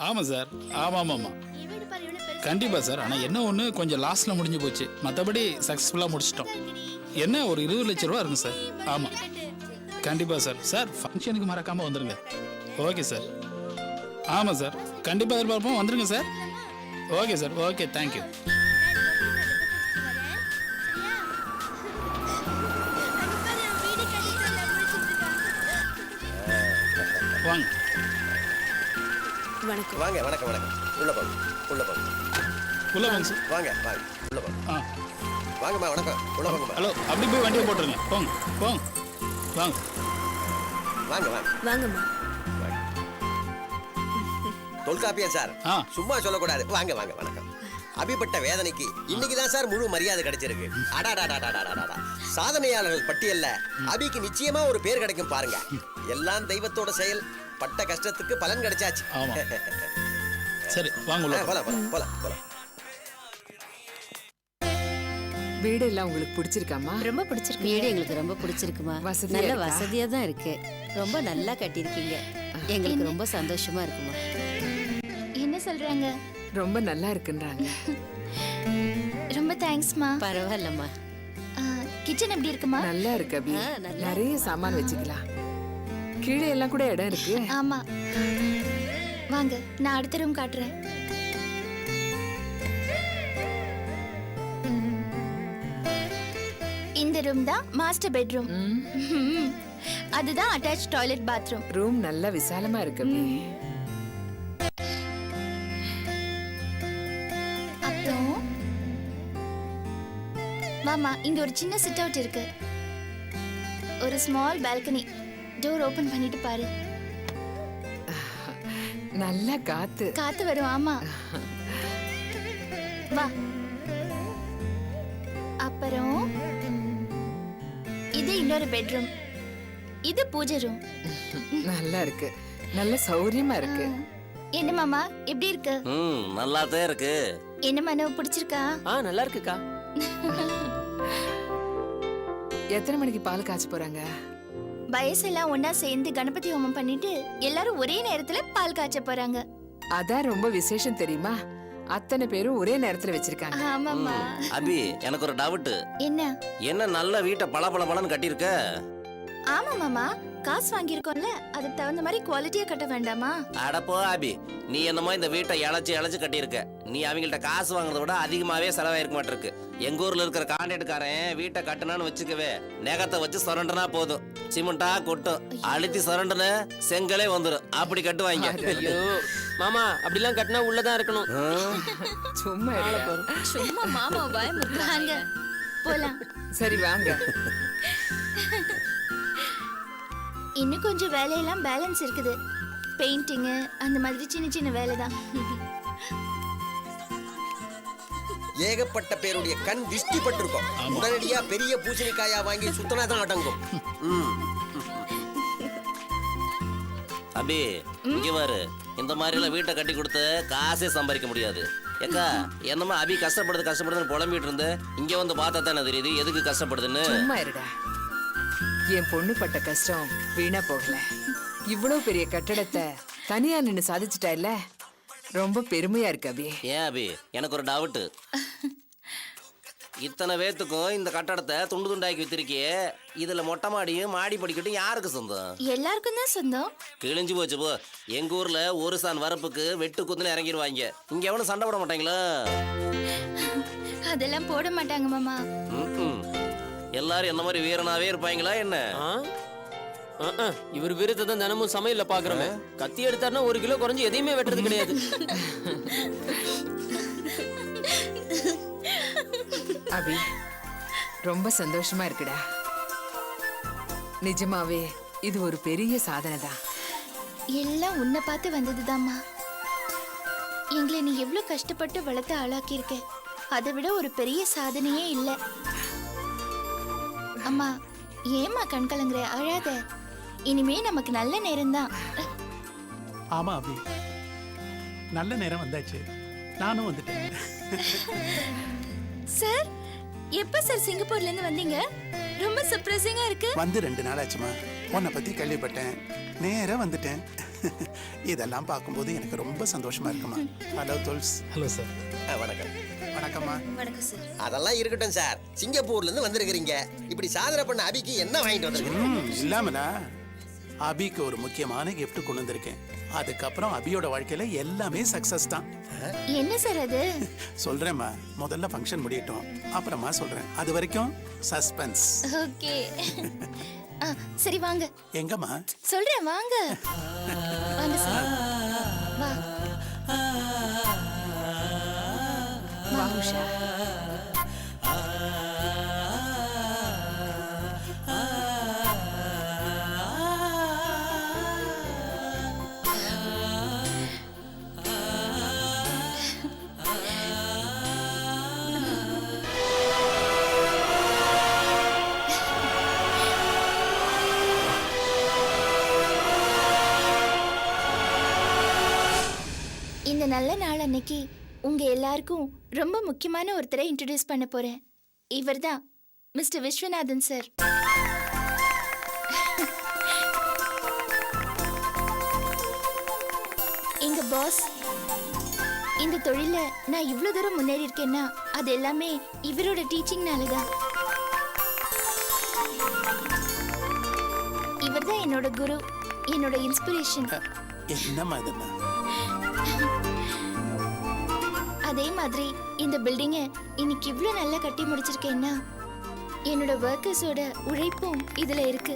ஆமாம் சார். ஆமாம் ஆமாம் கண்டிப்பாக சார். ஆனால் என்ன ஒன்று கொஞ்சம் லாஸ்ட்டில் முடிஞ்சு போச்சு. மற்றபடி சக்ஸஸ்ஃபுல்லாக முடிச்சிட்டோம். என்ன ஒரு 20 லட்ச ரூபா இருக்கும் சார். ஆமாம் கண்டிப்பாக சார். சார் ஃபங்க்ஷனுக்கு மறக்காமல் வந்துடுங்க. Okay sir. ஆமாம் சார் கண்டிப்பாக எதிர்பார்ப்போம். வந்துடுங்க sir. Okay sir. Okay thank you. வாங்க. வணக்கம். வாங்க. வணக்கம் வணக்கம். உள்ள போங்க. உள்ள போங்க. உள்ள வாங்க சார். வாங்க வாங்க. உள்ள போங்க. ஆ வாங்கம்மா. வணக்கம். உள்ள போங்கம்மா. ஹலோ அப்படி போய் வண்டியை போட்டுருங்க. போங்க போங்க வாங்க. வாங்க வாங்க. வாங்கம்மா. தொல்காப்பியா சார்? சும்மா சொல்லக்கூடாது. வாங்க வாங்க. வணக்கம். அபிப்பட்ட வேதனைக்கு இன்னைக்கு தான் சார் முழு மரியாதை கிடைச்சிருக்கு. அடாடாடாடாடாடா. சாதனையாளர்கள் பட்டியல்ல அபிக்கு நிச்சயமா ஒரு பேர் கிடைக்கும் பாருங்க. எல்லாம் தெய்வத்தோட செயல். பட்ட கஷ்டத்துக்கு பலன் கிடைச்சாச்சு. சரி வாங்க. போலாம். வீடு எல்லாம் உங்களுக்கு பிடிச்சிருக்காமா? ரொம்ப பிடிச்சிருக்கு. வீடு எங்களுக்கு ரொம்ப பிடிச்சிருக்குமா. நல்ல வசதியா தான் இருக்கு. ரொம்ப நல்லா கட்டியிருக்கீங்க. எங்களுக்கு ரொம்ப சந்தோஷமா இருக்குமா. என்ன சொல்றாங்க? ரொம்ப நல்லா இருக்குன்றாங்க. ரொம்ப தேங்க்ஸ்மா. பரவாயில்லம்மா. கிச்சன் எப்படி இருக்குமா? நல்லா இருக்கு அபி. நிறைய சாமான் வச்சுக்கலாம். கீழே எல்லாம் கூட இடம் இருக்கு. ஆமா வாங்க, நான் அடுத்த ரூம் காட்டுறேன். இந்த ரூம் தான் மாஸ்டர் பெட்ரூம். அதுதான் அட்டாச் டாய்லெட் பாத்ரூம். ரூம் நல்லா விசாலமா இருக்கு அபி. அப்புறம் மாமா இங்க ஒரு சின்ன சிட் அவுட் இருக்கு. ஒரு ஸ்மால் பால்கனி. டோர் ஓபன் பண்ணிட்டு பாரு. நல்ல காத்து வரும். ஆமா வா. அப்புறம் இது இன்னொரு பெட்ரூம். இது பூஜை ரூம். நல்லா இருக்கு. நல்ல சௌரியமா இருக்கு. என்ன மாமா எப்படி இருக்கு? நல்லா தான் இருக்கு. என்ன மனோ பிடிச்சிருக்கா? நல்லா இருக்குக்கா. எத்தனை மணிக்கு பால் காய்ச்ச போறாங்க? வயசெல்லாம் ஒன்னா சேர்ந்து கணபதி ஹோமம் பண்ணிட்டு எல்லாரும் ஒரே நேரத்துல பால் காய்ச்ச போறாங்க. அதான் ரொம்ப விசேஷம் தெரியுமா. அத்தனை பேரும் ஒரே நேரத்துல வச்சிருக்காங்க. ஆமாமா. அபி எனக்கு ஒரு டவுட். என்ன நல்ல வீட்டை பளபளன்னு கட்டியிருக்க? ஆமா மாமா, காசு வாங்கியிருக்கோம்ல, அதுக்கு தகுந்த மாதிரி குவாலிட்டியா கட்ட வேண்டாமா? அடப்போ அபி, நீ என்னமோ இந்த வீட்டை இழைச்சு கட்டியிருக்க. நீ அவங்கள்ட்ட காசு வாங்குறத விட அதிகமாவே செலவாயிருக்க மாட்டிருக்கு. எங்க ஊர்ல இருக்கிற கான்ட்ராக்ட்காரன் வீட்டை கட்டினான்னு வச்சுக்கவே, நெகத்தை வச்சு சுரண்டனா போதும், சிமெண்டா கொட்டும். அழுத்தி சுரண்டன செங்கலே வந்துடும். அப்படி கட்டுவாங்க. ஐயோ மாமா, அப்படிலாம் கட்டினா உள்ளதான் இருக்கணும். சும்மா மாமா பயமுறுத்துறாங்க. போலாம். சரி வாங்க. இன்னும் கொஞ்சம் வேலையெல்லாம் பேலன்ஸ் இருக்குது. பெயிண்டிங் அந்த மாதிரி சின்ன வேலை தான். ஏகப்பட்ட பேருடைய கண் திஷ்டி பட்டிருக்கும். உடனடியா பெரிய பூசணிக்காயா வாங்கி சுத்தனாதான் அடங்கும். அபி இங்க பாரு, இந்த மாதிரி எல்லாம் வீட்டை கட்டி கொடுத்து காசே சம்பாதிக்க முடியாது. ஏக்கா என்னமா அபி கஷ்டப்படுதுன்னு புலம்பிட்டு இருந்து இங்க வந்து பார்த்தா தானே தெரியுது எதுக்கு கஷ்டப்படுதுன்னு. சும்மா இருடா. என் பொண்ணு பட்ட கஷ்டம் வீணா போகல. இவ்வளவு பெரிய கட்டடத்தை தனியா நின்னு சாதிச்சுட்டா இல்ல, ரொம்ப பெருமையா இருக்கு அபி. ஏன் அபி, எனக்கு ஒரு டவுட். இத்தனை பேத்துக்கும் இந்த கட்டடத்தை துண்டு துண்டாக்கி வித்திருக்கியே, இதுல மொட்டை மாடியும் மாடி படிக்கட்டும் யாருக்கு சொந்தம்? எல்லாருக்கும் தான் சொந்தம். கிழிஞ்சு போச்சு போ. எங்க ஊர்ல ஒரு சான் வரப்புக்கு வெட்டு குத்துன்னு இறங்கிடுவாங்க. இங்க எவனும் சண்டை போட மாட்டாங்களா? அதெல்லாம் போட மாட்டாங்க மாமா. எல்லாரும் என்ன மாதிரி வீரனாவே இருப்பாங்களா என்ன? இவர் வீரத்தை தான் தினமும் சமையல்ல பாக்குறோமே. கத்தி எடுத்தாருன்னா 1 கிலோ குறைஞ்சு எதையுமே வெட்டுறது கிடையாது. அபி ரொம்ப சந்தோஷமா இருக்குடா. நிஜமாவே இது ஒரு பெரிய சாதனை தான். எல்லாம் உன்னை பார்த்து வந்ததுதாம்மா. எங்களை நீ எவ்வளவு கஷ்டப்பட்டு வளர்த்து ஆளாக்கியிருக்க, அதை விட ஒரு பெரிய சாதனையே இல்லை. அம்மா ஏமா கண் கலங்குற? அழாத. இனிமே நமக்கு நல்ல நேரம் தான். ஆமா அபி, நல்ல நேரம் வந்தாச்சு. நானும் வந்துட்டேன். சார் எப்ப சார் சிங்கப்பூர்ல இருந்து வந்தீங்க? ரொம்ப சர்ப்ரைசிங்கா இருக்கு. வந்து 2 நாள் ஆச்சுமா. உன்னை பத்தி கேள்விப்பட்டேன், நேரா வந்துட்டேன். இதெல்லாம் பார்க்கும்போது எனக்கு ரொம்ப சந்தோஷமா இருக்குமா. ஹலோ துல்ஸ். Hello sir. வணக்கம். வணக்கம்மா. வணக்கம் சார். அதெல்லாம் இருக்கட்டும் சார். சிங்கப்பூர்ல இருந்து வந்திருக்கிறீங்க. இப்படி சாதனை பண்ண அபிக்கு என்ன வாங்கிட்டு வந்திருக்கீங்க? இல்லாமலா அபிக்கு ஒரு முக்கியமான gift கொண்டு வந்திருக்கேன். அதுக்கப்புறம் அபியோட வாழ்க்கையில எல்லாமே சக்சஸ் தான். என்ன சார் அது? சொல்றேம்மா, முதல்ல ஃபங்க்ஷன் முடியட்டும், அப்புறமா சொல்றேன். அது வரைக்கும் சஸ்பென்ஸ். ஓகே. சரி வாங்க. எங்கம்மா? சொல்றேன் வாங்க. வாங்க சார். வா. வா உஷா. இந்த நல்ல நாள் அன்னைக்கு உங்க எல்லாருக்கும் ரொம்ப முக்கியமான ஒருத்தரை இன்ட்ரடியூஸ் பண்ண போறேன். இவர்தான் மிஸ்டர் விஸ்வநாதன் சார். எங்க பாஸ். இந்த தொழில நான் இவ்வளவு தூரம் முன்னேறி இருக்கேன்னா அது எல்லாமே இவரோட டீச்சிங்னால தான். இவர்தான் என்னோட குரு, என்னோட இன்ஸ்பிரேஷன். என்னம்மா இதெல்லாம்? அதே மாதிரி இந்த பில்டிங்கை இன்னைக்கு இவ்ளோ நல்லா கட்டி முடிச்சிருக்கேன்னா என்னோட ஒர்க்கர்ஸோட உழைப்பும் இதுல இருக்கு.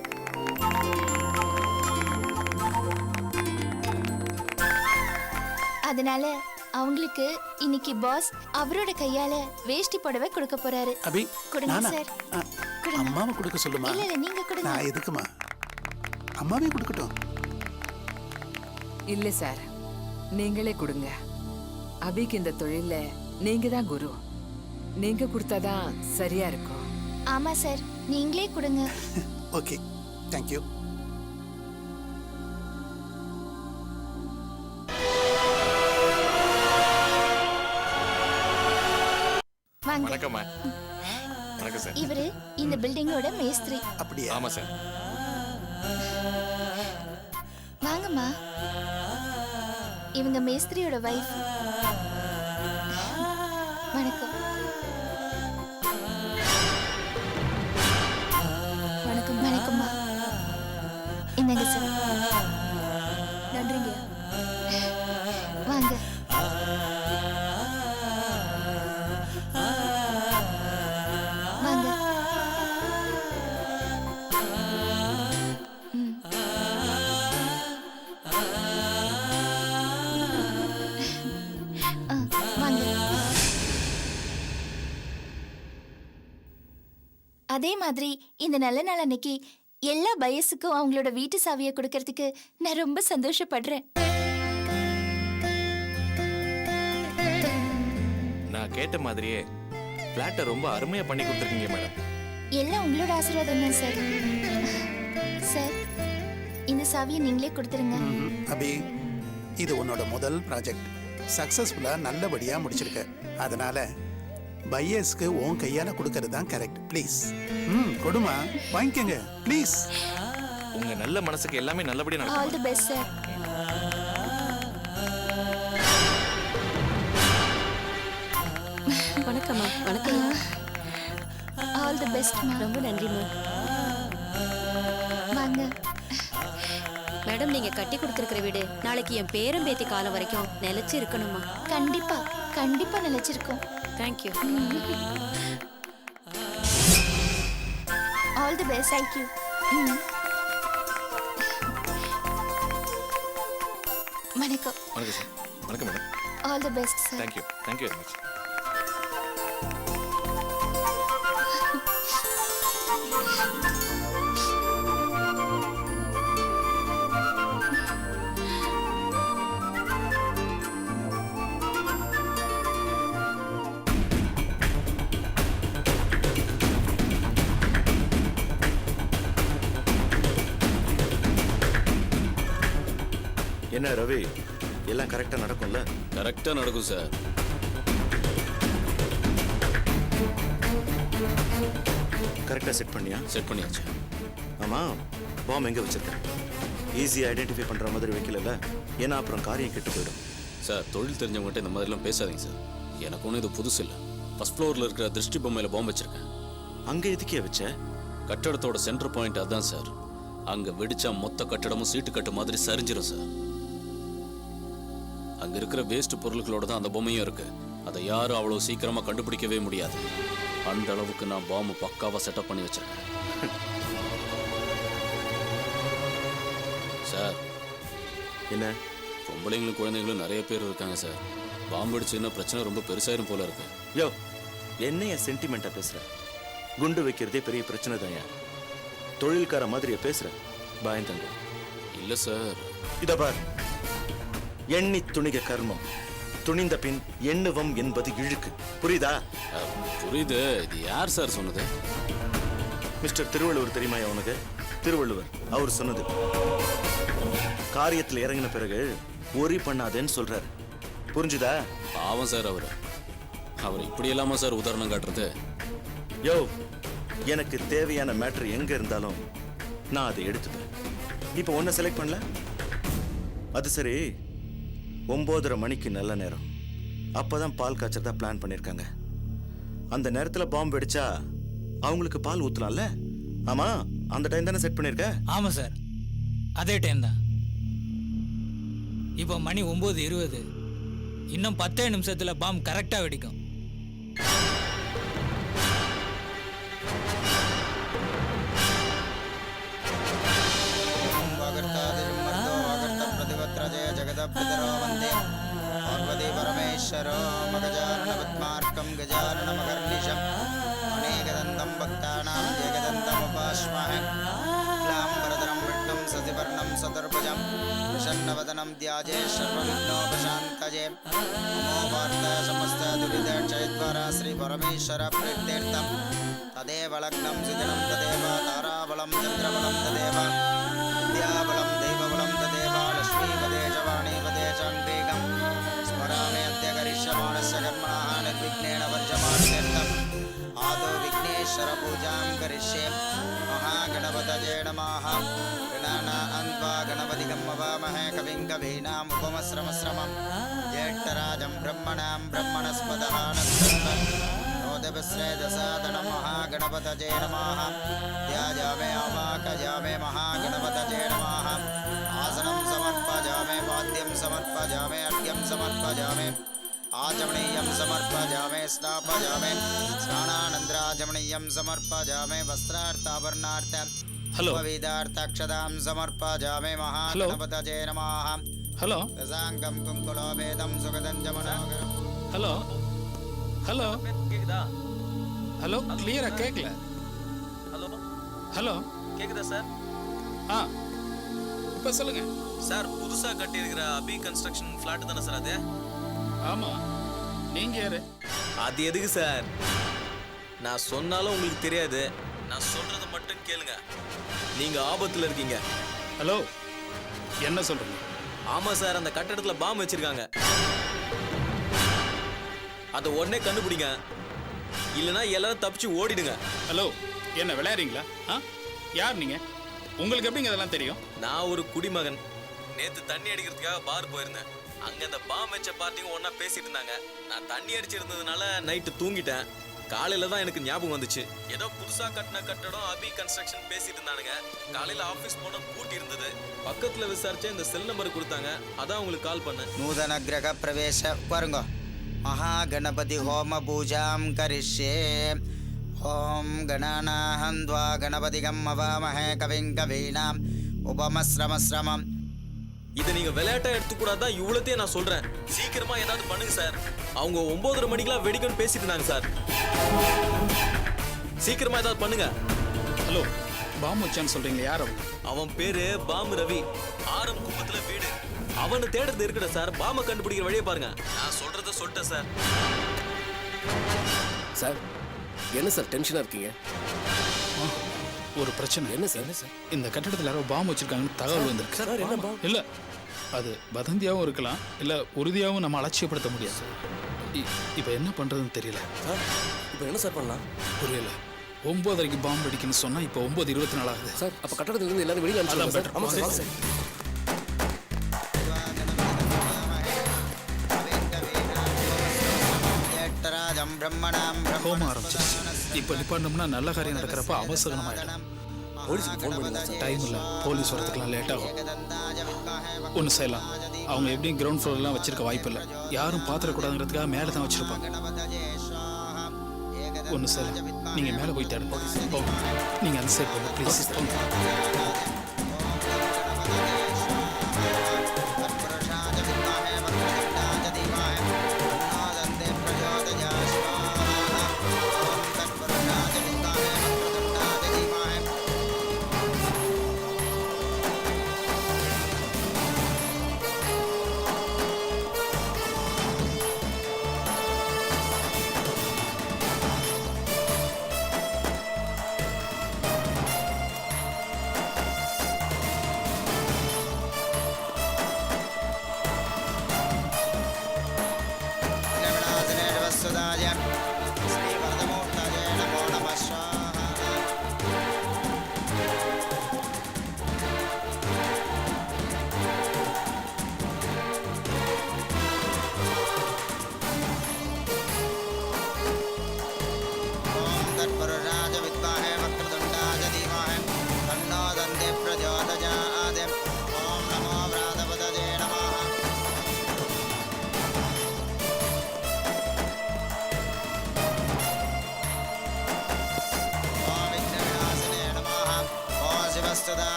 அதனால அவங்களுக்கு இன்னைக்கு பாஸ் அவரோட கையால வேஷ்டி புடவை கொடுக்க போறாரு. அபி, கொடுங்க நானா? சார். அ, கொடுங்க. அம்மாவை கொடுக்க சொல்லுமா. இல்ல இல்ல நீங்க கொடுங்க. நான் எதுக்குமா? அம்மாவே கொடுக்கட்டும். இல்ல சார், நீங்களே கொடுங்க. அபிக்கு இந்த தொழில்ல நீங்க தான் குரு. நீங்க கொடுத்தாதான் சரியா இருக்கும். ஆமா சார், நீங்களே கொடுங்க. Okay, thank you. வாங்க. வணக்கம்மா. வணக்கம் சார். இவரு இந்த பில்டிங்கோட மேஸ்திரி. அப்படியா? ஆமா சார். வாங்கம்மா. இவங்க மேஸ்திரியோட வைஃப். வணக்கம். வணக்கம். வணக்கம்மா. என்னங்க சார்? நன்றிங்க. வாங்க. வாங்க. வாங்க. அதே மாதிரி இந்த நல்ல நாள் அன்னைக்கு எல்லா பயசுக்கும் அவங்களோட வீட்டு சாவியை கொடுக்கறதுக்கு நான் ரொம்ப சந்தோஷப்படுறேன். நான் கேட்ட மாதிரியே பிளாட்டை ரொம்ப அருமையா பண்ணி கொடுத்துருக்கீங்க மேடம். எல்லாம் உங்களோட ஆசீர்வாதம் தான் சார். சார், இந்த சாவியை நீங்களே கொடுத்துருங்க. அபி, இது உன்னோட முதல் ப்ராஜெக்ட். சக்சஸ்ஃபுல்லா நல்லபடியா முடிச்சிருக்க. அதனால பையர்ஸ்க்கு உன் கையால கொடுக்கறது தான் கரெக்ட். ப்ளீஸ். கொடுமா, வாங்கிக்கங்க ப்ளீஸ். உங்க நல்ல மனசுக்கு எல்லாமே நல்லபடியா ஆல் நடக்கும். The best sir. வணக்கம்மா. வணக்கம். ஆல் தி பெஸ்ட்மா. ரொம்ப நன்றிம்மா. வாங்க. மேடம், நீங்க கட்டி கொடுத்துருக்கிற வீடு நாளைக்கு என் பேரன் பேத்தி காலம் வரைக்கும் நிலைச்சு இருக்கணுமா? கண்டிப்பா கண்டிப்பா நிலைச்சிருக்கோம். Thank you. All the best. Thank you. வணக்கம். வணக்கம் சார். வணக்கம் madam. All the best sir. Thank you. Thank you very much. என்ன ரவி, எல்லாம் கரெக்டா நடக்கும்ல? கரெக்டா நடக்கும் சார். கரெக்டா செட் பண்ணியா? செட் பண்ணியாச்சு. ஆமா, பாம் எங்க வச்சிருக்க? ஈஸியாக ஐடென்டிஃபை பண்ணுற மாதிரி வைக்கல, ஏன்னா அப்புறம் காரியம் கெட்டு போயிடும். சார் தொழில் தெரிஞ்சவங்ககிட்ட இந்த மாதிரிலாம் பேசாதீங்க சார். எனக்கு ஒன்றும் இது புதுசு இல்லை. ஃபர்ஸ்ட் ஃப்ளோரில் இருக்கிற திருஷ்டி பொம்மையில் பாம்பு வச்சிருக்கேன். அங்கே எதுக்கே வச்ச? கட்டடத்தோட சென்டர் பாயிண்ட் அதான் சார். அங்கே வெடிச்சா மொத்த கட்டடமும் சீட்டு கட்டு மாதிரி சரிஞ்சிடும் சார். அங்கே இருக்கிற வேஸ்ட் பொருட்களோட தான் அந்த பொம்மையும் இருக்கு. அதை யாரும் அவ்வளோ சீக்கிரமாக கண்டுபிடிக்கவே முடியாது. அந்த அளவுக்கு நான் பாம்பு பக்காவாக செட்டப் பண்ணி வச்சிருக்கேன். சார் என்ன? பொம்பளைங்களும் குழந்தைங்களும் நிறைய பேர் இருக்காங்க சார். பாம்பு அடிச்சுன்னா பிரச்சனை ரொம்ப பெருசாயிரும் போல இருக்கு. யோ, என்னைய சென்டிமெண்ட்டாக பேசுகிற? குண்டு வைக்கிறதே பெரிய பிரச்சனை தான். தொழில்கார மாதிரியே பேசுகிற? பயந்தங்க இல்லை சார். இத பார், எண்ணி துணிக கர்மம், துணிந்த பின் எண்ணுவம் என்பது இழுக்கு. புரியுதா? புரியுது. இது யார் சார் சொன்னது? மிஸ்டர் திருவள்ளுவர் தெரியுமா உனக்கு? திருவள்ளுவர் அவர் சொன்னது. காரியத்தில் இறங்கின பிறகு ஒரி பண்ணாதேன்னு சொல்றாரு. புரிஞ்சுதா? பாவம் சார் அவரை இப்படி இல்லாம சார் உதாரணம் காட்டுறது. யோ, எனக்கு தேவையான மேட்ரு எங்க இருந்தாலும் நான் அதை எடுத்துப்பேன். இப்போ ஒன்ன செலக்ட் பண்ணல, அது சரி. 9:30 மணிக்கு நல்ல நேரம். அப்பதான் பால் காய்ச்சறதா பிளான் பண்ணிருக்காங்க. அந்த நேரத்துல பாம்பு வெடிச்சா அவங்களுக்கு பால் ஊத்தலாம்ல? ஆமா, அந்த டைம் தானே செட் பண்ணிருக்க? ஆமாம் சார், அதே டைம் தான். இப்போ மணி 9:20. இன்னும் 10 நிமிஷத்தில் பாம்பு கரெக்டாக வெடிக்கும். பரமேஸ்வரோ மகஜானன பத்மார்க்கம் கஜானன மகர்நிஷம் அநேகதந்தம் பக்தானாம் ஏகதந்தம் உபாஸ்மஹ லாம்பரதரம் விஷ்ணும் சசிவர்ணம் சதுர்புஜம் பிரசன்னவதனம் தியாஜே சர்வவிக்னோபசாந்தஜே நமோ வார்த்த சமஸ்த துரிதக்ஷயத்வாரா ஸ்ரீ பரமேஸ்வர பிரீத்தேர்த்தம் ததேவ லக்னம் சுதினம் ததேவ தாராபலம் சந்திரபலம் ததேவ வித்யாபலம் தெய்வபலம் ததேவ லக்ஷ்மீபதே ஜவாணீபதே சாண்டீகம் ஸ்மராமி அத்ய கரிஷ்யமாணஸ்ய கர்மணः நிர்விக்னேன வர்ஜமானேர்த்தம் ஆதோ விக்னேஸ்வர பூஜாம் கரிஷ்யே மகாகணபதயே நமः கணானா அன்வா கணபதிகம் அவாமஹே கவிம் கவீனாம் உபமஸ்ரமஸ்ரமம் ஜேஷ்டராஜம் பிரம்மணாம் பிரம்மணஸ்பதः நஸ்தம் நோதபிஸ்ரேதசாதனம் மகாகணபதயே நமः தியாஜாமே அவாகஜாமே மகாகணபதயே நமः ஆசனம் சமர்ப்பஜாமே வாத்தியம் சமர்ப்பஜாமே அர்க்யம் சமர்ப்பஜாமே आचमनीयं समर्पयामे स्नापयामे स्नानानन्तराचमनीयं समर्पयामे वस्त्रार्थाभरणार्थ उपवीदार्थाक्षतां समर्पयामे महागणपतये नमः ஹலோ रसाङ्गं कुङ्कुलोपेदं सुगतं च मनोहरम् ஹலோ ஹலோ கேக்குதா? ஹலோ கிளியரா கேட்கல. ஹலோ ஹலோ கேக்குதா சார்? ஆ இப்போ சொல்லுங்க சார், புதுசா கட்டி இருக்கிற அபி கன்ஸ்ட்ரக்ஷன் ஃபிளாட் தானே சார் அது? ஆமா, நீங்க யாரு? அது எதுக்கு சார்? நான் சொன்னாலும் உங்களுக்கு தெரியாது. நான் சொல்றத மட்டும் கேளுங்க. நீங்க ஆபத்துல இருக்கீங்க. ஹலோ, என்ன சொல்றீங்க? ஆமா சார், அந்த கட்டடத்துல பாம்பு வச்சிருக்காங்க. அதை உடனே கண்டுபிடிங்க, இல்லைன்னா எல்லாரும் தப்பிச்சு ஓடிடுங்க. ஹலோ, என்ன விளையாடுறீங்களா? ஆ, யார் நீங்க? உங்களுக்கு எப்படிங்க அதெல்லாம் தெரியும்? நான் ஒரு குடிமகன். நேத்து தண்ணி அடிக்கிறதுக்காக பார் போயிருந்தேன். அங்க அந்த பாம்பு வச்ச பார்ட்டிங்க ஒன்னா பேசிட்டு இருந்தாங்க. நான் தண்ணி அடிச்சிருந்ததுனால நைட்டு தூங்கிட்டேன். காலையில தான் எனக்கு ஞாபகம் வந்துச்சு. ஏதோ புதுசா கட்டின கட்டடம் அபி கன்ஸ்ட்ரக்ஷன் பேசிட்டு இருந்தானுங்க. காலையில ஆபீஸ் போன பூட்டி இருந்தது. பக்கத்துல விசாரிச்ச இந்த செல் நம்பர் கொடுத்தாங்க. அதான் உங்களுக்கு கால் பண்ணேன். நூதன கிரக பிரவேச வருங்க. மகாகணபதி ஹோம பூஜாம் கரிஷ்யே. ஓம் கணானாஹந்த்வா கணபதிகம் அவாமஹே கவிம் கவீனாம் உபமஸ்ரமஸ்ரமம். இதை நீங்க விளையாட்டா எடுத்துக்கூடாதான் இவ்வளோத்தையும் நான் சொல்றேன். சீக்கிரமா ஏதாவது பண்ணுங்க சார். அவங்க 9:30 மணிக்கெல்லாம் வெடிக்கணும்னு பேசிட்டு இருந்தாங்க சார். சீக்கிரமா ஏதாவது பண்ணுங்க. ஹலோ, பாம்பு வச்சான்னு சொல்றீங்க, யார் அவன்? அவன் பேரு பாம்பு ரவி. ஆரம் குப்பத்துல வீடு. அவனை தேடுறது இருக்கட சார். பாம்பை கண்டுபிடிக்கிற வழியை பாருங்க. நான் சொல்றத சொல்லிட்டேன் சார். சார் என்ன சார் டென்ஷனா இருக்கீங்க? ஒரு பிரச்சனை. என்ன சார்? இந்த கட்டடத்தில் யாரோ பாம்பு வச்சிருக்காங்கன்னு தகவல் வந்திருக்கு. சார் என்ன பாம்பு? இல்ல, அது வதந்தியாகவும் இருக்கலாம், இல்ல உறுதியாகவும் நம்ம அலட்சியப்படுத்த முடியாது. இப்போ என்ன பண்றதுன்னு தெரியல. சார் இப்போ என்ன சார் பண்ணலாம்? புரியல. 9:30க்கு பாம்பு அடிக்கணும்னு சொன்னா இப்போ 9:24 ஆகுது. சார் அப்ப கட்டடத்துல இருந்து எல்லாரும் வெளியில அதான் better. ஆமா சார் சரி. ஹோமம் ஆரம்பிச்சிருச்சு. இப்போ நிப்பாண்டோம்னா நல்ல காரியம் நடக்கிறப்ப அவசரமாயிடும். போலீஸ்க்கு ஃபோன் பண்ணுங்க சார். டைம் இல்லை, போலீஸ் வரதுக்குலாம் லேட் ஆகும். ஒன்று செய்யலாம், அவங்க எப்படியும் கிரவுண்ட் ஃப்ளோர்லாம் வச்சிருக்க வாய்ப்பு இல்லை. யாரும் பாத்திரக்கூடாதுங்கிறதுக்காக மேலே தான் வச்சிருப்பாங்க. ஒன்று செய்யலாம், நீங்கள் மேலே போய் தேடுங்க. போங்க, நீங்கள் அந்த சைடு போங்க ப்ளீஸ். போங்க.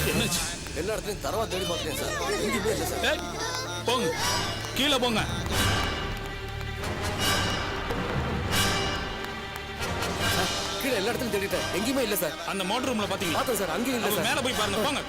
என்னாச்சு? எல்லா இடத்துலயும் தரவா தேடி பார்த்துட்டேன் சார். எங்கேயுமே இல்லை சார். ஏய், போங்க, கீழே போங்க. கீழே எல்லா இடத்துலயும் தேடிட்டேன், எங்கேயுமே இல்லை சார். அந்த மோட்டர் ரூம்ல பாத்தீங்களா? பார்த்தேன் சார், அங்கேயும் இல்லை அப்ப சார். மேலே போய் பாருங்க. போங்க.